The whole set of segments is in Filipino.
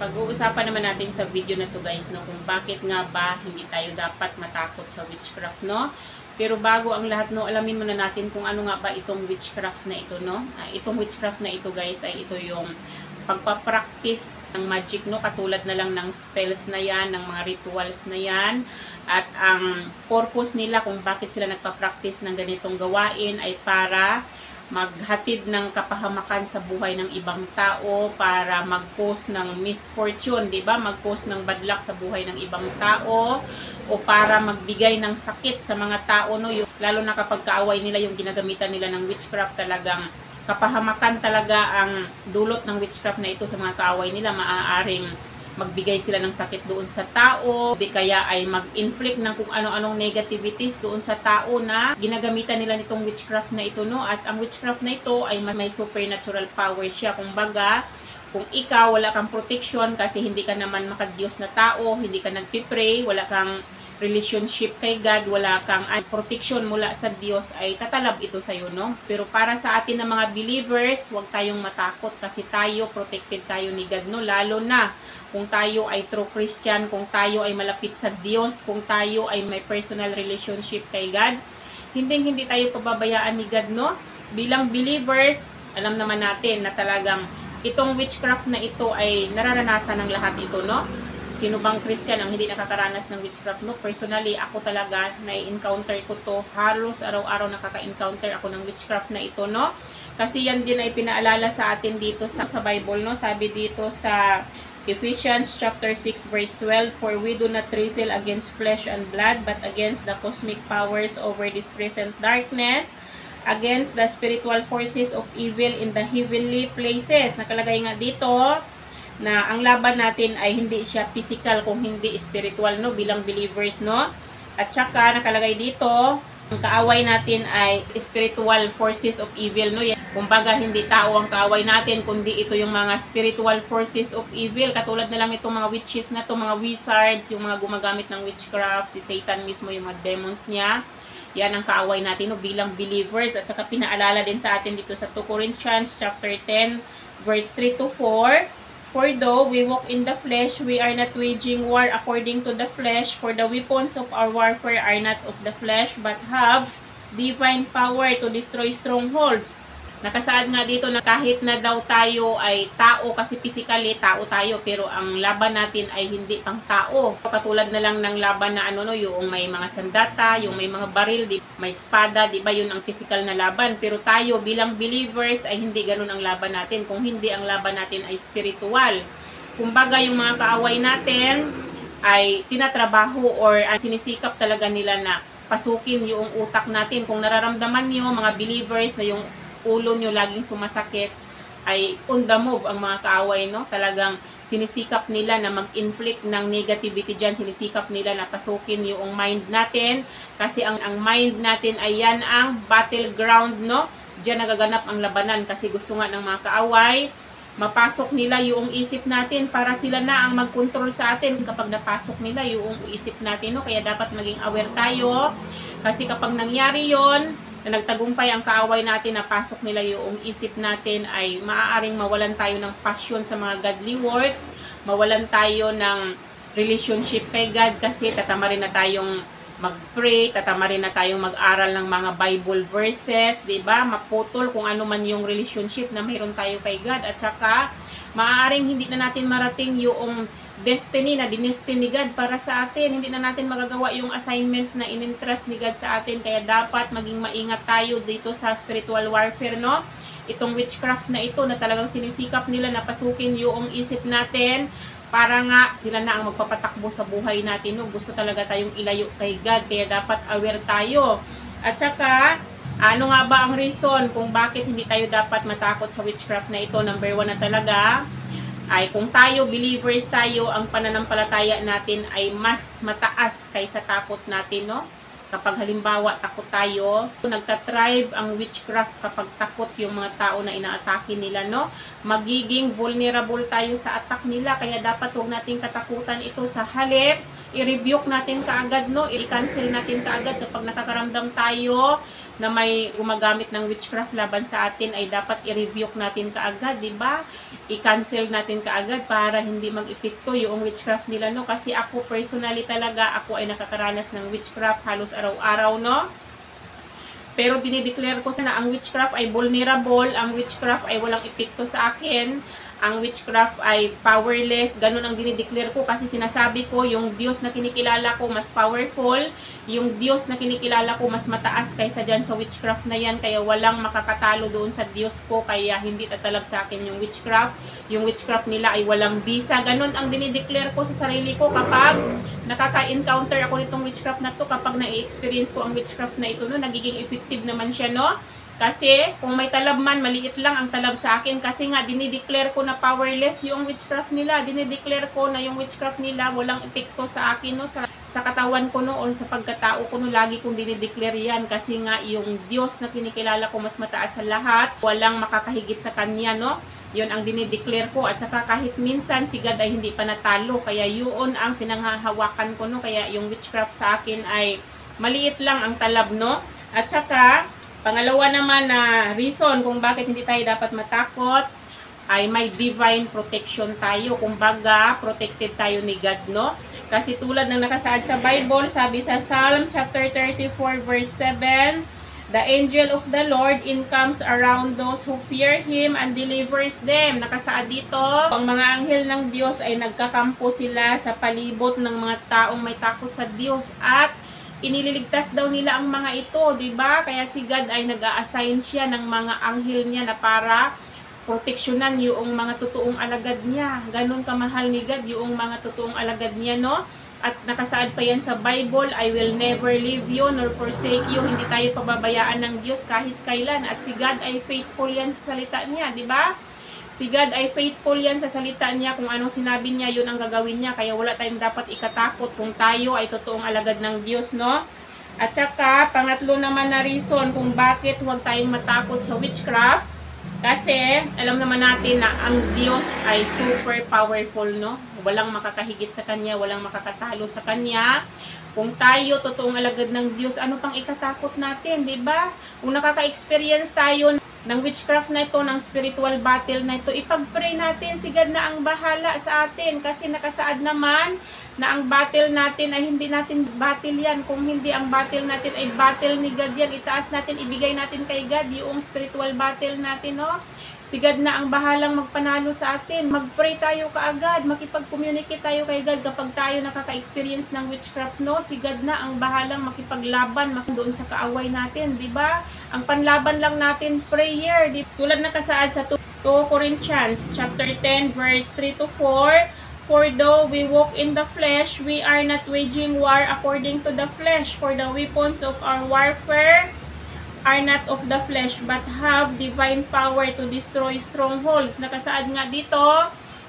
Pag-uusapan naman natin sa video na to guys, no, kung bakit nga ba hindi tayo dapat matakot sa witchcraft, no? Pero bago ang lahat, no, alamin muna natin kung ano nga ba itong witchcraft na ito, no? Itong witchcraft na ito guys ay ito yung pagpapractice ng magic, no? Katulad na lang ng spells na yan, ng mga rituals na yan. At ang purpose nila kung bakit sila nagpapractice ng ganitong gawain ay para maghatid ng kapahamakan sa buhay ng ibang tao, para mag-cause ng misfortune, di ba? Mag-cause ng bad luck sa buhay ng ibang tao, o para magbigay ng sakit sa mga tao, no? Lalo na kapag kaaway nila yung ginagamitan nila ng witchcraft, talagang kapahamakan talaga ang dulot ng witchcraft na ito sa mga kaaway nila. Maaaring magbigay sila ng sakit doon sa tao, di kaya ay mag-inflict ng kung ano-anong negativities doon sa tao na ginagamitan nila nitong witchcraft na ito, no? At ang witchcraft na ito ay may supernatural power siya. Kumbaga, kung ikaw wala kang protection kasi hindi ka naman makadiyos na tao, hindi ka nagpipray, wala kang relationship kay God, wala kang protection mula sa Diyos, ay tatalab ito sa iyo, no? Pero para sa atin na mga believers, huwag tayong matakot kasi tayo, protected tayo ni God, no? Lalo na kung tayo ay true Christian, kung tayo ay malapit sa Diyos, kung tayo ay may personal relationship kay God, hindi tayo pababayaan ni God, no? Bilang believers, alam naman natin na talagang itong witchcraft na ito ay nararanasan ng lahat ito, no? Sino bang Christian ang hindi nakakaranas ng witchcraft, no? Personally, ako talaga, na-encounter ko to. Halos araw-araw nakaka-encounter ako ng witchcraft na ito, no? Kasi yan din ay pinaalala sa atin dito sa Bible, no? Sabi dito sa Ephesians chapter 6 verse 12, "For we do not wrestle against flesh and blood, but against the cosmic powers over this present darkness, against the spiritual forces of evil in the heavenly places." Nakalagay nga dito na ang laban natin ay hindi siya physical kung hindi spiritual, no, bilang believers, no? At saka nakalagay dito, ang kaaway natin ay spiritual forces of evil, no? Kumbaga hindi tao ang kaaway natin kundi ito yung mga spiritual forces of evil, katulad na lang itong mga witches na to, mga wizards, yung mga gumagamit ng witchcraft, si Satan mismo, yung mga demons niya. Yan ang kaaway natin, no, bilang believers. At saka pinaalala din sa atin dito sa 2 Corinthians chapter 10 verse 3 to 4, "For though we walk in the flesh, we are not waging war according to the flesh, for the weapons of our warfare are not of the flesh, but have divine power to destroy strongholds." Nakasaad nga dito na kahit na daw tayo ay tao, kasi physically tao tayo, pero ang laban natin ay hindi pang tao. Katulad na lang ng laban na ano, no, yung may mga sandata, yung may mga baril, may espada, di ba, yun ang physical na laban. Pero tayo bilang believers ay hindi ganun ang laban natin, kung hindi ang laban natin ay spiritual. Kumbaga yung mga kaaway natin ay tinatrabaho or sinisikap talaga nila na pasukin yung utak natin. Kung nararamdaman niyo mga believers na yung ulo nyo laging sumasakit, ay on the move ang mga kaaway, no? Talagang sinisikap nila na mag-inflict ng negativity dyan, sinisikap nila na pasukin yung mind natin, kasi ang mind natin ay yan ang battleground, no? Diyan nagaganap ang labanan, kasi gusto nga ng mga kaaway mapasok nila yung isip natin para sila na ang mag-control sa atin kapag napasok nila yung isip natin, no? Kaya dapat maging aware tayo, kasi kapag nangyari yon na nagtagumpay ang kaaway natin, na pasok nila yung isip natin, ay maaaring mawalan tayo ng passion sa mga godly works, mawalan tayo ng relationship kay God, kasi tatama rin na tayong mag-pray, tatama rin na tayong mag-aral ng mga Bible verses, diba? Maputol kung ano man yung relationship na mayroon tayo kay God, at saka maaaring hindi na natin marating yung destiny na dinestiny ni God para sa atin. Hindi na natin magagawa yung assignments na in-entrust ni God sa atin. Kaya dapat maging maingat tayo dito sa spiritual warfare, no? Itong witchcraft na ito na talagang sinisikap nila na pasukin yung isip natin para nga sila na ang magpapatakbo sa buhay natin, no? Gusto talaga tayong ilayo kay God, kaya dapat aware tayo. At saka, ano nga ba ang reason kung bakit hindi tayo dapat matakot sa witchcraft na ito? Number 1 na talaga ay kung tayo, believers tayo, ang pananampalataya natin ay mas mataas kaysa takot natin, no? Kapag halimbawa takot tayo, nagtatribe ang witchcraft kapag takot yung mga tao na inaatake nila, no? Magiging vulnerable tayo sa attack nila, kaya dapat huwag natin katakutan ito. Sa halip, i-rebuke natin kaagad, no? I-cancel natin kaagad kapag nakakaramdam tayo na may gumagamit ng witchcraft laban sa atin ay dapat i-rebuke natin kaagad, di ba? I-cancel natin kaagad para hindi mag-epekto yung witchcraft nila, no? Kasi ako personally talaga, ako ay nakakaranas ng witchcraft halos araw-araw, no? Pero dinideclare ko na ang witchcraft ay vulnerable, ang witchcraft ay walang epekto sa akin, ang witchcraft ay powerless. Ganun ang dinideclare ko kasi sinasabi ko yung Diyos na kinikilala ko mas powerful, yung Diyos na kinikilala ko mas mataas kaysa dyan sa witchcraft na yan, kaya walang makakatalo doon sa Diyos ko, kaya hindi tatalag sa akin yung witchcraft. Yung witchcraft nila ay walang bisa. Ganun ang dinideclare ko sa sarili ko kapag nakaka-encounter ako nitong witchcraft na to, kapag na-experience ko ang witchcraft na ito, no, nagiging effective naman siya, no? Kasi kung may talab man, maliit lang ang talab sa akin kasi nga dinideclare ko na powerless yung witchcraft nila. Dinideclare ko na yung witchcraft nila walang epekto sa akin, no, sa katawan ko, no, o sa pagkatao ko, no. Lagi kong dinideclare yan kasi nga yung Diyos na kinikilala ko mas mataas sa lahat, walang makakahigit sa Kanya, no. Yun ang dinideclare ko, at saka kahit minsan si God ay hindi pa natalo, kaya yun ang pinanghahawakan ko, no. Kaya yung witchcraft sa akin ay maliit lang ang talab, no. At saka pangalawa naman na reason kung bakit hindi tayo dapat matakot ay may divine protection tayo. Kumbaga, protected tayo ni God, no? Kasi tulad ng nakasaad sa Bible, sabi sa Psalm chapter 34 verse 7, "The angel of the Lord encamps around those who fear Him and delivers them." Nakasaad dito, ang mga anghel ng Diyos ay nagkakampo sila sa palibot ng mga taong may takot sa Diyos at inililigtas daw nila ang mga ito, di ba? Kaya si God ay nag-a-assign siya ng mga anghel niya na para proteksyonan yung mga totoong alagad niya. Ganun kamahal ni God yung mga totoong alagad niya, no? At nakasaad pa yan sa Bible, "I will never leave you nor forsake you." Hindi tayo pababayaan ng Diyos kahit kailan. At si God ay faithful yan sa salita niya, di ba? Si God ay faithful yan sa salita niya. Kung anong sinabi niya, yun ang gagawin niya. Kaya wala tayong dapat ikatakot kung tayo ay totoong alagad ng Diyos, no? At saka, pangatlo naman na reason kung bakit huwag tayong matakot sa witchcraft. Kasi, alam naman natin na ang Diyos ay super powerful, no? Walang makakahigit sa Kanya, walang makakatalo sa Kanya. Kung tayo totoong alagad ng Diyos, ano pang ikatakot natin, di ba? Kung nakaka-experience tayo ng witchcraft na ito, ng spiritual battle na ito, ipag-pray natin, si God na ang bahala sa atin. Kasi nakasaad naman na ang battle natin ay hindi natin battle yan. Kung hindi ang battle natin ay battle ni God yan, itaas natin, ibigay natin kay God yung spiritual battle natin, no? Si God na ang bahalang magpanalo sa atin. Mag-pray tayo kaagad, makipag-communicate tayo kay God kapag tayo nakaka-experience ng witchcraft, no? Si God na ang bahalang makipaglaban doon sa kaaway natin, di ba? Ang panlaban lang natin, prayer. Tulad na kasaad sa 2 Corinthians chapter 10 verse 3 to 4, "For though we walk in the flesh, we are not waging war according to the flesh, for the weapons of our warfare are not of the flesh, but have divine power to destroy strongholds." Nakasaad nga dito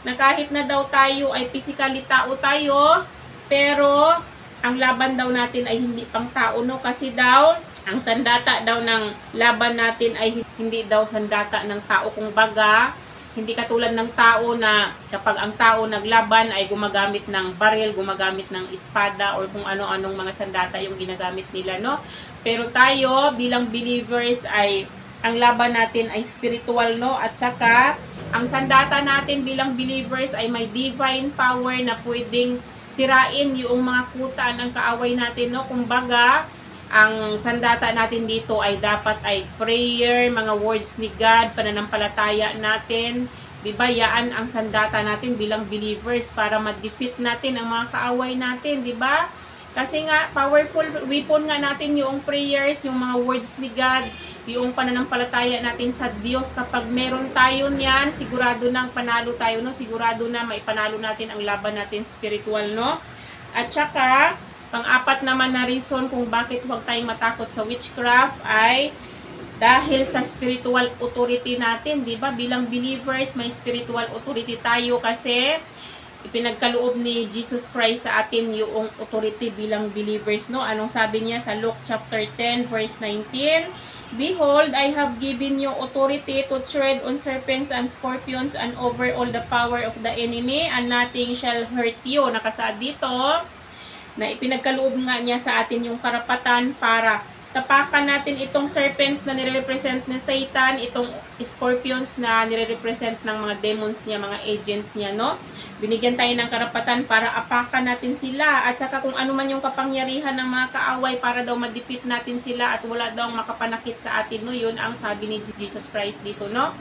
na kahit na daw tayo ay physically tao tayo, pero ang laban daw natin ay hindi pang tao, no? Kasi daw, ang sandata daw ng laban natin ay hindi daw sandata ng tao. Kung baga, hindi katulad ng tao na kapag ang tao naglaban ay gumagamit ng baril, gumagamit ng espada, or kung ano-anong mga sandata yung ginagamit nila, no? Pero tayo, bilang believers, ay ang laban natin ay spiritual, no? At saka, ang sandata natin bilang believers ay may divine power na pwedeng sirain yung mga kuta ng kaaway natin, no? Kumbaga, ang sandata natin dito ay dapat ay prayer, mga words ni God, pananampalataya natin. Diba, yaan ang sandata natin bilang believers para ma-defeat natin ang mga kaaway natin, diba? Kasi nga, powerful weapon nga natin yung prayers, yung mga words ni God, yung pananampalataya natin sa Diyos. Kapag meron tayo niyan, sigurado nang panalo tayo, no? Sigurado na maipanalo natin ang laban natin spiritual, no? At saka, pang-apat naman na reason kung bakit huwag tayong matakot sa witchcraft ay dahil sa spiritual authority natin, di ba? Bilang believers, may spiritual authority tayo kasi ipinagkaloob ni Jesus Christ sa atin yung authority bilang believers, no? Anong sabi niya sa Luke chapter 10 verse 19? "Behold, I have given you authority to tread on serpents and scorpions and over all the power of the enemy, and nothing shall hurt you." Nakasaad dito na ipinagkaloob nga niya sa atin yung karapatan para tapakan natin itong serpents na nire-represent ni Satan, itong scorpions na nire-represent ng mga demons niya, mga agents niya, no? Binigyan tayo ng karapatan para apakan natin sila, at saka kung ano man yung kapangyarihan ng mga kaaway para daw madipit natin sila at wala daw makapanakit sa atin, no? Yun ang sabi ni Jesus Christ dito, no?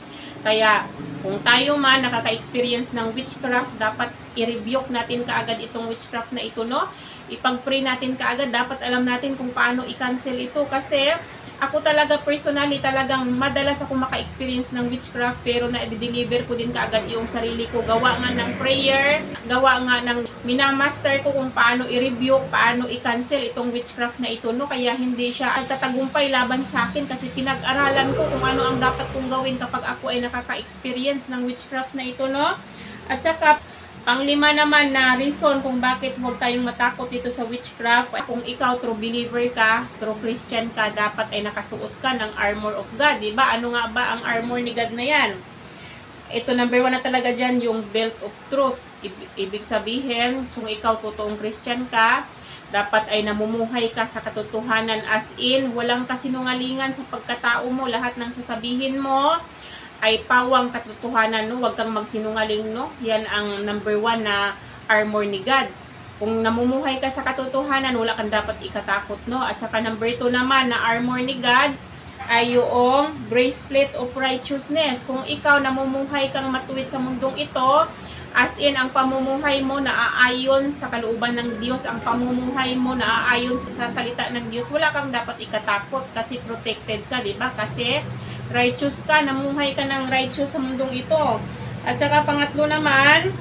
Kaya, kung tayo man nakaka-experience ng witchcraft, dapat i-rebuke natin kaagad itong witchcraft na ito, no? Ipag-pray natin kaagad, dapat alam natin kung paano i-cancel ito, kasi ako talaga personally, talagang madalas ako maka-experience ng witchcraft, pero na-deliver ko din kaagad yung sarili ko. Gawa nga ng prayer, gawa nga ng minamaster ko kung paano i-rebuke, paano i-cancel itong witchcraft na ito, no? Kaya hindi siya tatagumpay laban sa akin, kasi pinag-aralan ko kung ano ang dapat kong gawin kapag ako ay nakaka-experience ng witchcraft na ito, no? At saka, pang-lima naman na reason kung bakit huwag tayong matakot dito sa witchcraft, kung ikaw true believer ka, true Christian ka, dapat ay nakasuot ka ng armor of God, diba? Ano nga ba ang armor ni God na yan? Ito, number 1 na talaga dyan, yung belt of truth. Ibig sabihin, kung ikaw totoong Christian ka, dapat ay namumuhay ka sa katotohanan, as in, walang kasinungalingan sa pagkatao mo, lahat ng sasabihin mo ay pawang katotohanan, no? Huwag kang magsinungaling, no? Yan ang number 1 na armor ni God. Kung namumuhay ka sa katotohanan, wala kang dapat ikatakot, no? At saka number 2 naman na armor ni God ay yung breastplate of righteousness. Kung ikaw namumuhay kang matuwid sa mundong ito, as in, ang pamumuhay mo naaayon sa kalooban ng Diyos, ang pamumuhay mo naaayon sa salita ng Diyos, wala kang dapat ikatakot kasi protected ka, diba? Kasi righteous ka, namumuhay ka ng righteous sa mundong ito. At saka pangatlo naman,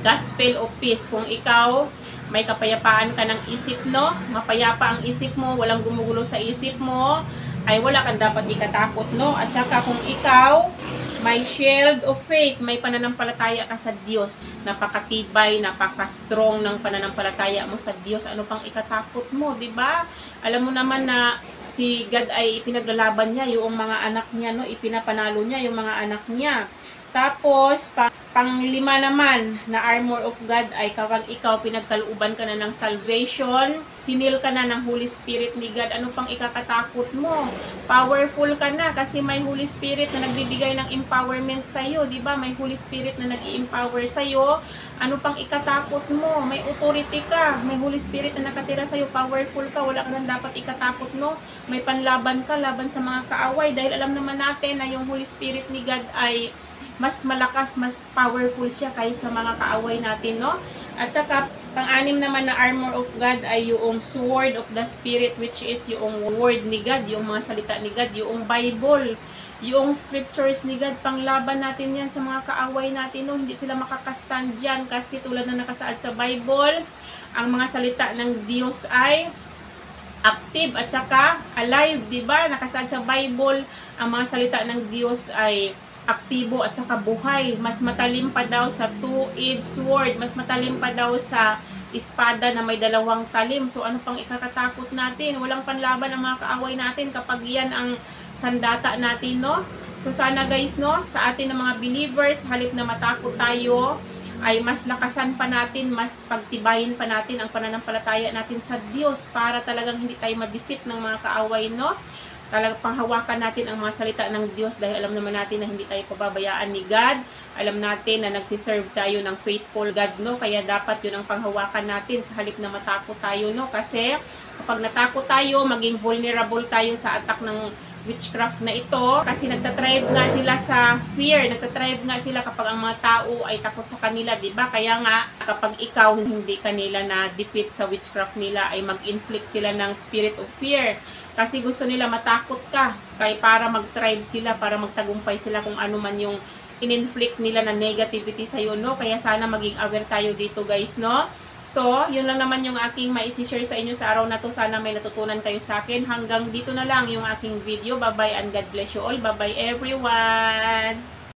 gospel of peace. Kung ikaw may kapayapaan ka ng isip, no? Mapayapa ang isip mo, walang gumugulo sa isip mo, ay wala kang dapat ikatakot, no? At saka kung ikaw may shield of faith, may pananampalataya ka sa Diyos, napakatibay, napaka-strong ng pananampalataya mo sa Diyos, ano pang ikatakot mo, di ba? Alam mo naman na si God ay ipinaglalaban niya yung mga anak niya, no? Ipinapanalo niya yung mga anak niya. Tapos, pang-lima naman na armor of God ay kapag ikaw pinagkalooban ka na ng salvation, sinil ka na ng Holy Spirit ni God, ano pang ikakatakot mo? Powerful ka na kasi may Holy Spirit na nagbibigay ng empowerment sa'yo, di ba? May Holy Spirit na nag-i-empower sa'yo, ano pang ikatakot mo? May authority ka, may Holy Spirit na nakatira sa'yo, powerful ka, wala ka nang dapat ikatakot, no? May panlaban ka, laban sa mga kaaway, dahil alam naman natin na yung Holy Spirit ni God ay mas malakas, mas powerful siya kaysa mga kaaway natin, no? At saka, pang-anim naman na armor of God ay yung sword of the Spirit, which is yung word ni God, yung mga salita ni God, yung Bible, yung scriptures ni God. Panglaban natin yan sa mga kaaway natin, no? Hindi sila makakastand dyan kasi tulad na nakasaad sa Bible, ang mga salita ng Diyos ay active at saka alive, di ba? Nakasaad sa Bible, ang mga salita ng Diyos ay aktibo at saka buhay. Mas matalim pa daw sa two-edged sword, mas matalim pa daw sa espada na may dalawang talim. So ano pang ikakatakot natin? Walang panlaban ang mga kaaway natin kapag yan ang sandata natin, no? So sana guys, no, sa atin ng mga believers, halip na matakot tayo, ay mas lakasan pa natin, mas pagtibayin pa natin ang pananampalataya natin sa Diyos para talagang hindi tayo ma-defeat ng mga kaaway, no? Talagang panghawakan natin ang mga salita ng Diyos dahil alam naman natin na hindi tayo pababayaan ni God. Alam natin na nagsiserve tayo ng faithful God, no? Kaya dapat yun ang panghawakan natin sa halip na matakot tayo, no? Kasi kapag natakot tayo, maging vulnerable tayo sa attack ng witchcraft na ito. Kasi nagtatribe nga sila sa fear. Nagtatribe nga sila kapag ang mga tao ay takot sa kanila, diba? Kaya nga, kapag ikaw hindi kanila na defeat sa witchcraft nila, ay mag-inflict sila ng spirit of fear. Kasi gusto nila matakot ka. Kaya para mag-tribe sila, para magtagumpay sila kung ano man yung in-inflict nila na negativity sa'yo, no? Kaya sana maging aware tayo dito, guys, no? So, yun lang naman yung aking maisi-share sa inyo sa araw na to. Sana may natutunan kayo sa akin. Hanggang dito na lang yung aking video. Bye-bye and God bless you all. Bye-bye everyone!